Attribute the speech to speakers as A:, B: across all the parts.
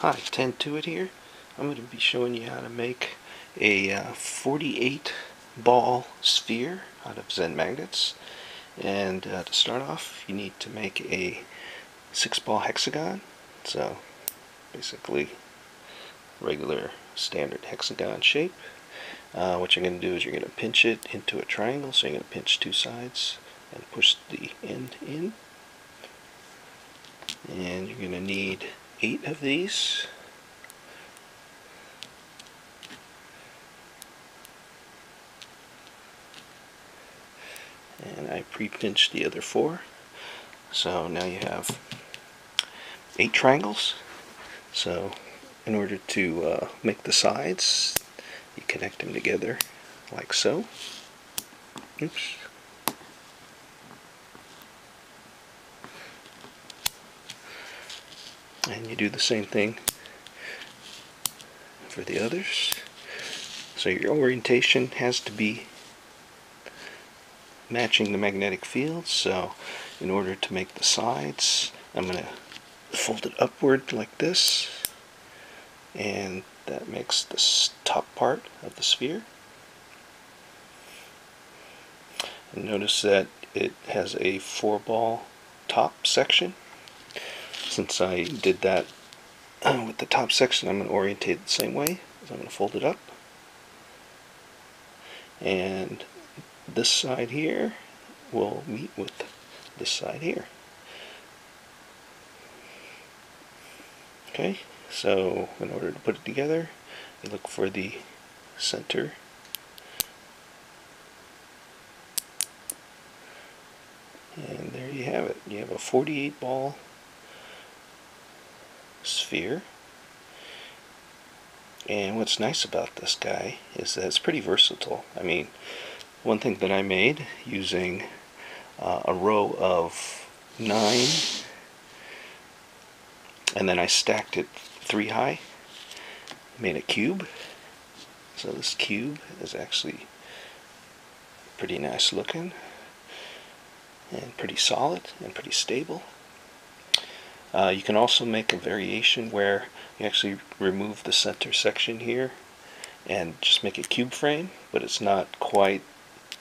A: Hi, 10-to-it here. I'm going to be showing you how to make a 48 ball sphere out of Zen Magnets. And to start off, you need to make a 6-ball hexagon. So basically regular standard hexagon shape. What you're going to do is you're going to pinch it into a triangle. So you're going to pinch two sides and push the end in. And you're going to need 8 of these. And I pre-pinched the other 4. So now you have 8 triangles. So in order to make the sides, you connect them together like so. Oops. And you do the same thing for the others. So your orientation has to be matching the magnetic field. So in order to make the sides, I'm going to fold it upward like this, and that makes the top part of the sphere. And notice that it has a 4-ball top section. Since I did that with the top section, I'm going to orientate it the same way. So I'm going to fold it up, and this side here will meet with this side here. Okay, so in order to put it together, you look for the center, and there you have it. You have a 48 ball sphere. And what's nice about this guy is that it's pretty versatile. I mean, one thing that I made using a row of 9, and then I stacked it 3 high, made a cube. So this cube is actually pretty nice looking and pretty solid and pretty stable. You can also make a variation where you actually remove the center section here and just make a cube frame, but it's not quite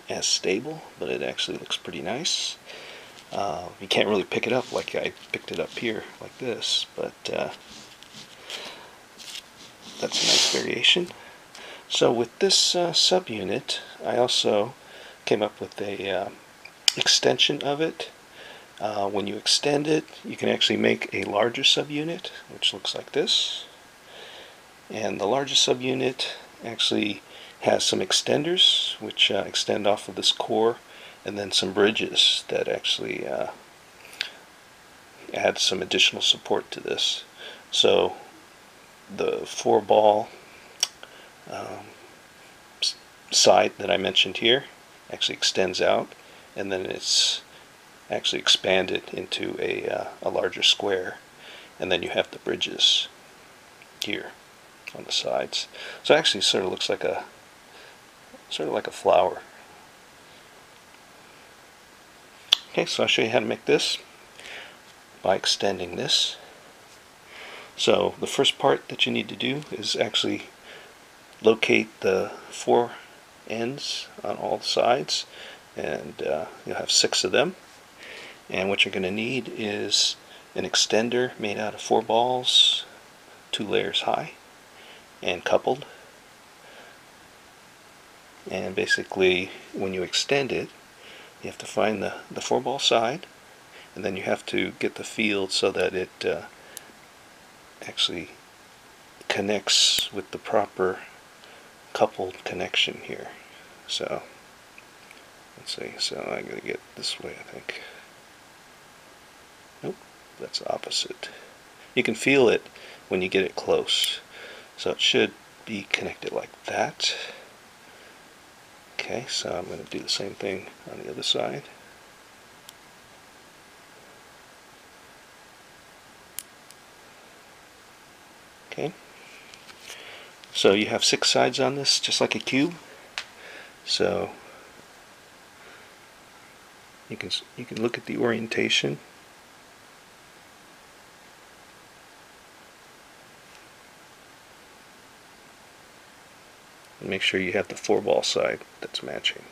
A: as stable, but it actually looks pretty nice. You can't really pick it up like I picked it up here like this, but that's a nice variation. So with this subunit, I also came up with a extension of it. When you extend it, you can actually make a larger subunit, which looks like this. And the larger subunit actually has some extenders, which extend off of this core, and then some bridges that actually add some additional support to this. So the 4-ball side that I mentioned here actually extends out, and then it's actually expanded into a larger square, and then you have the bridges here on the sides. So it actually sort of looks like a flower. Okay, so I'll show you how to make this by extending this. So the first part that you need to do is actually locate the 4 ends on all sides, and you'll have 6 of them. And what you're going to need is an extender made out of 4 balls, 2 layers high and coupled. And basically when you extend it, you have to find the 4-ball side, and then you have to get the field so that it actually connects with the proper coupled connection here. So let's see, so I'm going to get this way, I think. Nope, that's opposite. You can feel it when you get it close. So it should be connected like that. Okay, so I'm going to do the same thing on the other side. Okay, so you have 6 sides on this, just like a cube. So you can look at the orientation. and make sure you have the 4-ball side that's matching.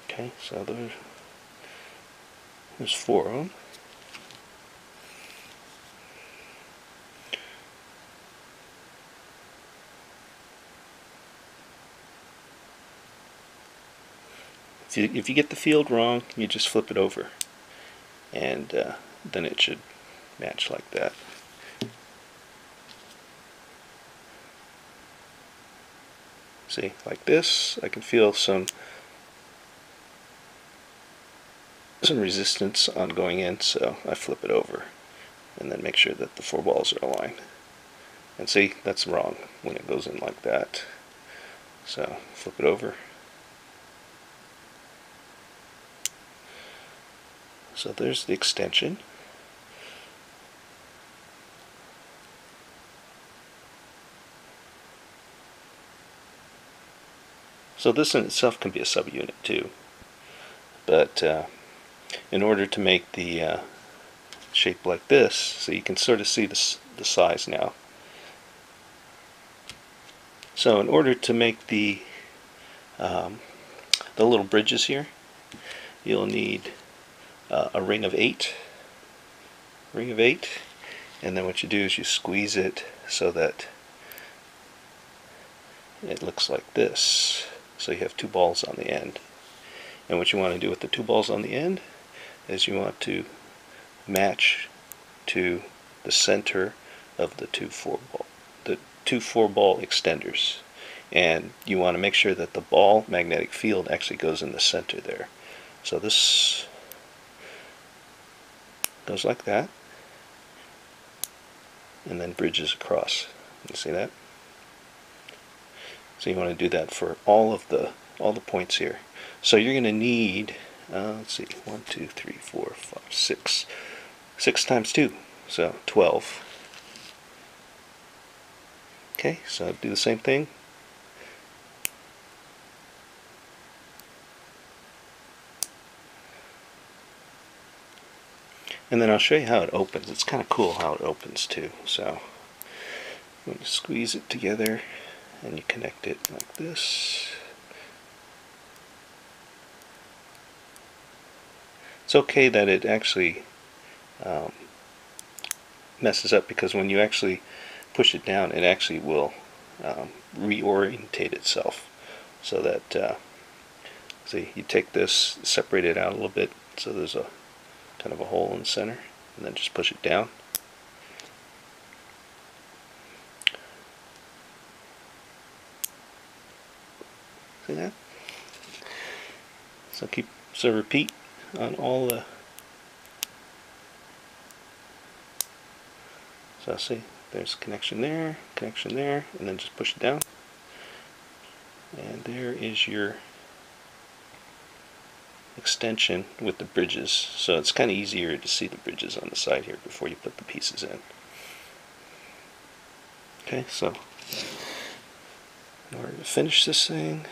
A: Okay, so there's 4 of them. If you get the field wrong, you just flip it over, and then it should match like that. See, like this, I can feel some resistance on going in, so I flip it over and then make sure that the 4 balls are aligned. And see, that's wrong when it goes in like that. So flip it over. So there's the extension. So this in itself can be a subunit too, but in order to make the shape like this, so you can sort of see the size now. So in order to make the little bridges here, you'll need a ring of 8, and then what you do is you squeeze it so that it looks like this. So you have 2 balls on the end, and what you want to do with the 2 balls on the end is you want to match to the center of the two 4-ball extenders, and you want to make sure that the ball magnetic field actually goes in the center there. So this goes like that, and then bridges across. You see that? So you want to do that for all the points here. So you're going to need let's see, 1, 2, 3, 4, 5, 6. 6 times 2, so 12. Okay, so do the same thing. And then I'll show you how it opens. It's kind of cool how it opens too. So I'm going to squeeze it together, and you connect it like this. It's okay that it actually messes up, because when you actually push it down, it actually will reorientate itself, so that see, you take this, separate it out a little bit, so there's a kind of a hole in the center, and then just push it down. See that? So repeat on all the. So see, there's connection there, and then just push it down. And there is your extension with the bridges. So it's kind of easier to see the bridges on the side here before you put the pieces in. Okay, so in order to finish this thing,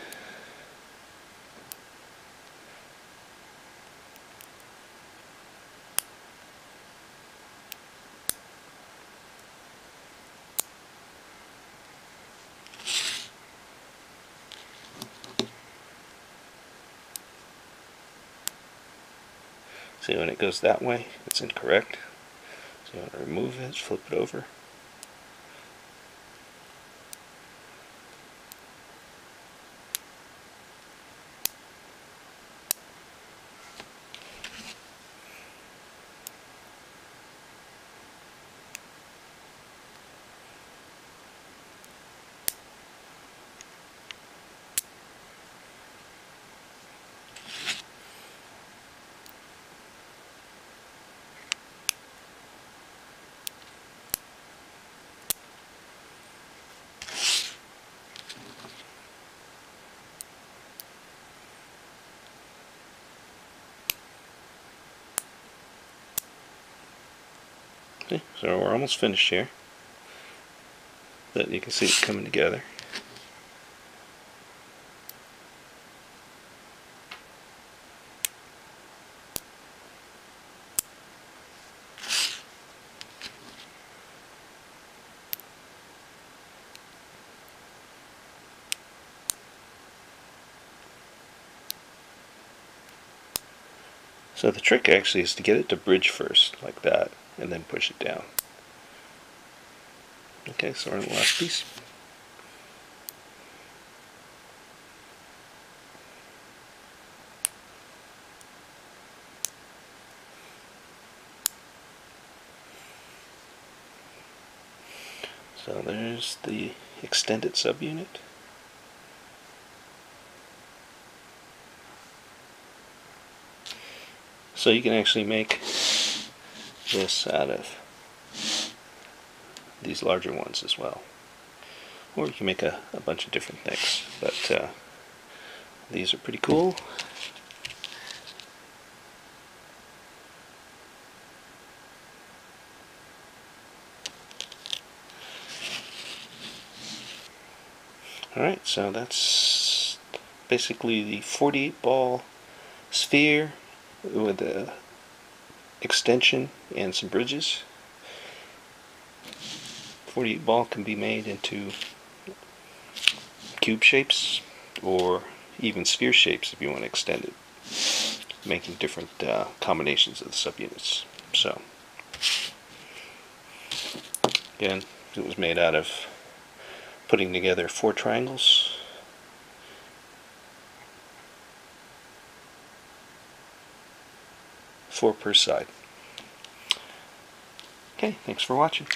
A: see, when it goes that way, it's incorrect. So you want to remove it, flip it over. Okay, so we're almost finished here. But you can see it coming together. So the trick actually is to get it to bridge first, like that, and then push it down. Okay, so we're on the last piece. So there's the extended subunit. So you can actually make this out of these larger ones as well. Or you can make a bunch of different things. But these are pretty cool. Alright, so that's basically the 48 ball sphere with a extension and some bridges. 48 ball can be made into cube shapes or even sphere shapes if you want to extend it, making different combinations of the subunits. So again, it was made out of putting together 4 triangles. Four per side. Okay, thanks for watching.